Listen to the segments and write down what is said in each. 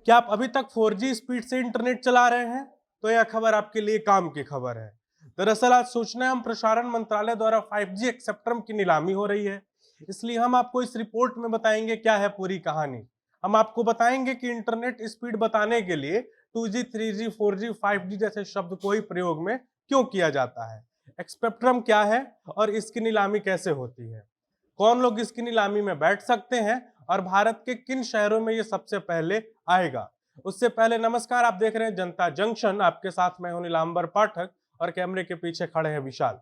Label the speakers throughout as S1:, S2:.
S1: क्या आप अभी तक 4G स्पीड से इंटरनेट चला रहे हैं? तो यह खबर आपके लिए काम की खबर है। दरअसल आज सूचना एवं प्रसारण मंत्रालय द्वारा 5G एक्सेप्ट्रम की नीलामी हो रही है। इसलिए हम आपको इस रिपोर्ट में बताएंगे क्या है पूरी कहानी। हम आपको बताएंगे कि इंटरनेट स्पीड बताने के लिए 2G, 3G, 4G, 5G जैसे शब्द को ही प्रयोग में क्यों किया जाता है, एक्सेप्ट्रम क्या है और इसकी नीलामी कैसे होती है, कौन लोग इसकी नीलामी में बैठ सकते हैं और भारत के किन शहरों में ये सबसे पहले आएगा। उससे पहले नमस्कार, आप देख रहे हैं जनता जंक्शन। आपके साथ मैं हूं नीलांबर पाठक और कैमरे के पीछे खड़े हैं विशाल।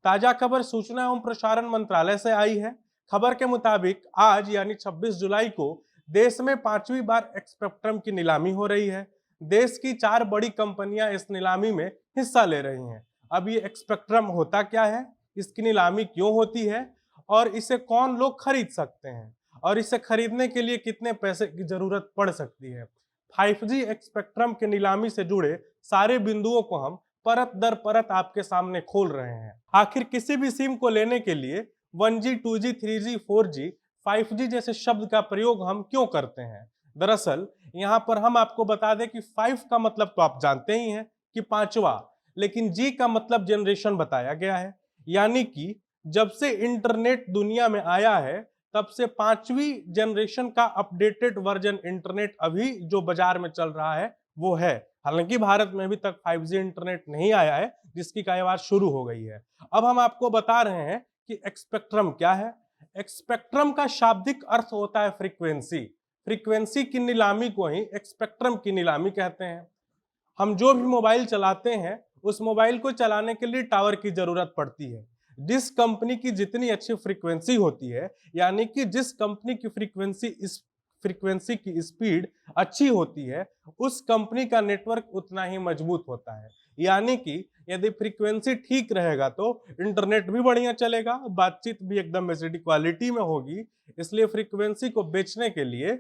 S1: ताजा खबर सूचना एवं प्रसारण मंत्रालय से आई है। खबर के मुताबिक आज यानी 26 जुलाई को देश में 5वीं बार एक्सपेक्ट्रम की नीलामी हो रही है। देश की 4 बड़ी कंपनियां इस नीलामी में हिस्सा ले रही हैं। अब ये एक्सपेक्ट्रम होता क्या है, इसकी नीलामी क्यों होती है और इसे कौन लोग खरीद सकते हैं और इसे खरीदने के लिए कितने पैसे की जरूरत पड़ सकती है। 5G स्पेक्ट्रम के नीलामी से जुड़े सारे बिंदुओं को हम परत दर परत आपके सामने खोल रहे हैं। आखिर किसी भी सिम को लेने के लिए 1G, 2G, 3G, 4G, 5G जैसे शब्द का प्रयोग हम क्यों करते हैं। दरअसल यहाँ पर हम आपको बता दें कि 5 का मतलब तो आप जानते ही हैं कि पांचवा, लेकिन G का मतलब जनरेशन बताया गया है। यानी कि जब से इंटरनेट दुनिया में आया है तब से 5वीं जनरेशन का अपडेटेड वर्जन इंटरनेट अभी जो बाजार में चल रहा है वो है। हालांकि भारत में अभी तक 5G इंटरनेट नहीं आया है जिसकी कारोबार शुरू हो गई है। अब हम आपको बता रहे हैं कि एक्सपेक्ट्रम क्या है। एक्सपेक्ट्रम का शाब्दिक अर्थ होता है फ्रीक्वेंसी। फ्रीक्वेंसी की नीलामी को ही एक्सपेक्ट्रम की नीलामी कहते हैं। हम जो भी मोबाइल चलाते हैं उस मोबाइल को चलाने के लिए टावर की जरूरत पड़ती है। जिस कंपनी की जितनी अच्छी फ्रीक्वेंसी होती है, यानी कि जिस कंपनी की फ्रीक्वेंसी की स्पीड अच्छी होती है, उस कंपनी का नेटवर्क उतना ही मजबूत होता है। यानी कि यदि फ्रीक्वेंसी ठीक रहेगा तो इंटरनेट भी बढ़िया चलेगा, बातचीत भी एकदम एचडी क्वालिटी में होगी। इसलिए फ्रीक्वेंसी को बेचने के लिए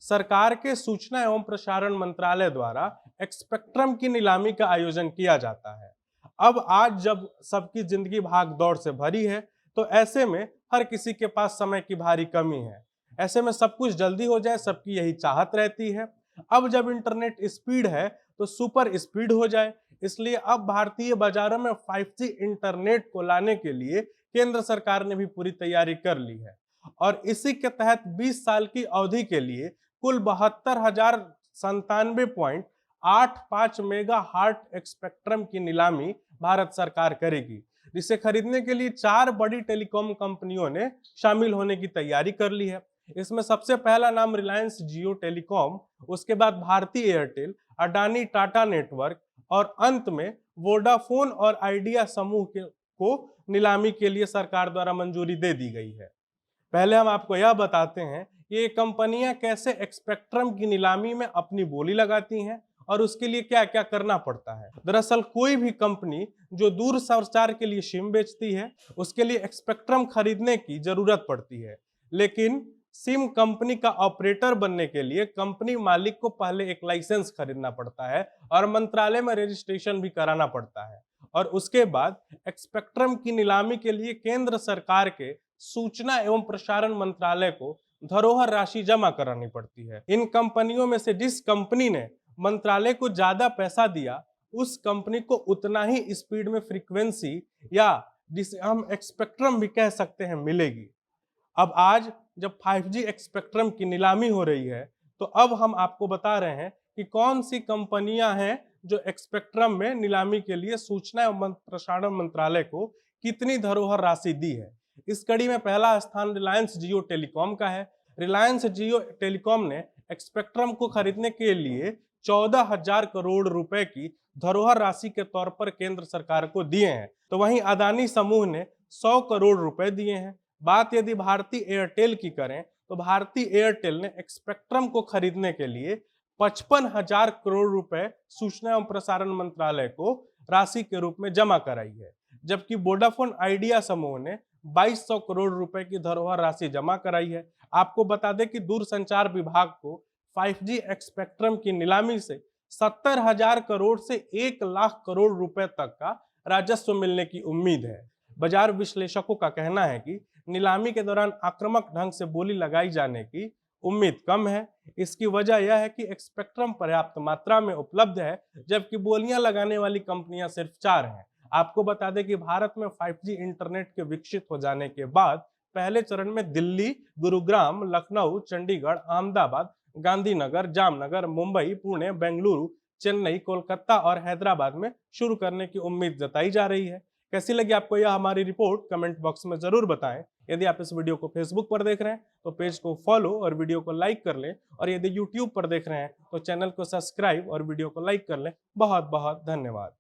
S1: सरकार के सूचना एवं प्रसारण मंत्रालय द्वारा स्पेक्ट्रम की नीलामी का आयोजन किया जाता है। अब आज जब सबकी जिंदगी भाग दौड़ से भरी है तो ऐसे में हर किसी के पास समय की भारी कमी है। ऐसे में सब कुछ जल्दी हो जाए, सबकी यही चाहत रहती है। अब जब इंटरनेट स्पीड है तो सुपर स्पीड हो जाए। इसलिए अब भारतीय बाजारों में 5G इंटरनेट को लाने के लिए केंद्र सरकार ने भी पूरी तैयारी कर ली है और इसी के तहत 20 साल की अवधि के लिए कुल 72,097.85 मेगा हार्ट स्पेक्ट्रम की नीलामी भारत सरकार करेगी, जिसे खरीदने के लिए 4 बड़ी टेलीकॉम कंपनियों ने शामिल होने की तैयारी कर ली है। इसमें सबसे पहला नाम रिलायंस जियो टेलीकॉम, उसके बाद भारती एयरटेल, अडानी टाटा नेटवर्क और अंत में वोडाफोन और आइडिया समूह को नीलामी के लिए सरकार द्वारा मंजूरी दे दी गई है। पहले हम आपको यह बताते हैं ये कंपनियां कैसे स्पेक्ट्रम की नीलामी में अपनी बोली लगाती हैं और उसके लिए क्या क्या करना पड़ता है। दरअसल कोई भी कंपनी जो दूर संचार के लिए सिम बेचती है उसके लिए स्पेक्ट्रम खरीदने की जरूरत पड़ती है, लेकिन सिम कंपनी का ऑपरेटर बनने के लिए कंपनी मालिक को पहले एक लाइसेंस खरीदना पड़ता है और मंत्रालय में रजिस्ट्रेशन भी कराना पड़ता है और उसके बाद स्पेक्ट्रम की नीलामी के लिए केंद्र सरकार के सूचना एवं प्रसारण मंत्रालय को धरोहर राशि जमा करानी पड़ती है। इन कंपनियों में से जिस कंपनी ने मंत्रालय को ज्यादा पैसा दिया उस कंपनी को उतना ही स्पीड में फ्रीक्वेंसी या जिसे हम स्पेक्ट्रम भी कह सकते हैं मिलेगी। अब आज जब 5G स्पेक्ट्रम की नीलामी हो रही है तो अब हम आपको बता रहे हैं कि कौन सी कंपनियां हैं जो स्पेक्ट्रम में नीलामी के लिए सूचना एवं प्रसारण मंत्रालय को कितनी धरोहर राशि दी है। इस कड़ी में पहला स्थान रिलायंस जियो टेलीकॉम का है। रिलायंस जियो टेलीकॉम ने स्पेक्ट्रम को खरीदने के लिए 14,000 करोड़ रुपए की धरोहर राशि के तौर पर केंद्र सरकार को दिए हैं, तो वहीं अदानी समूह ने 100 करोड़ रुपए दिए हैं। बात यदि भारती एयरटेल की करें तो भारती एयरटेल ने स्पेक्ट्रम को खरीदने के लिए 55,000 करोड़ रुपए सूचना एवं प्रसारण मंत्रालय को राशि के रूप में जमा कराई है, जबकि वोडाफोन आइडिया समूह ने 2200 करोड़ रुपए की धरोहर राशि जमा कराई है। आपको बता दें कि दूरसंचार विभाग को 5G स्पेक्ट्रम की नीलामी से 70,000 करोड़ से 1 लाख करोड़ रुपए तक का राजस्व मिलने की उम्मीद है। बाजार विश्लेषकों का कहना है कि नीलामी के दौरान आक्रामक ढंग से बोली लगाई जाने की उम्मीद कम है। इसकी वजह यह है कि स्पेक्ट्रम पर्याप्त मात्रा में उपलब्ध है, जबकि बोलियां लगाने वाली कंपनियां सिर्फ 4 हैं। आपको बता दें कि भारत में 5G इंटरनेट के विकसित हो जाने के बाद पहले चरण में दिल्ली, गुरुग्राम, लखनऊ, चंडीगढ़, अहमदाबाद, गांधीनगर, जामनगर, मुंबई, पुणे, बेंगलुरु, चेन्नई, कोलकाता और हैदराबाद में शुरू करने की उम्मीद जताई जा रही है। कैसी लगी आपको यह हमारी रिपोर्ट, कमेंट बॉक्स में जरूर बताएं। यदि आप इस वीडियो को फेसबुक पर देख रहे हैं तो पेज को फॉलो और वीडियो को लाइक कर लें, और यदि यूट्यूब पर देख रहे हैं तो चैनल को सब्सक्राइब और वीडियो को लाइक कर लें। बहुत बहुत धन्यवाद।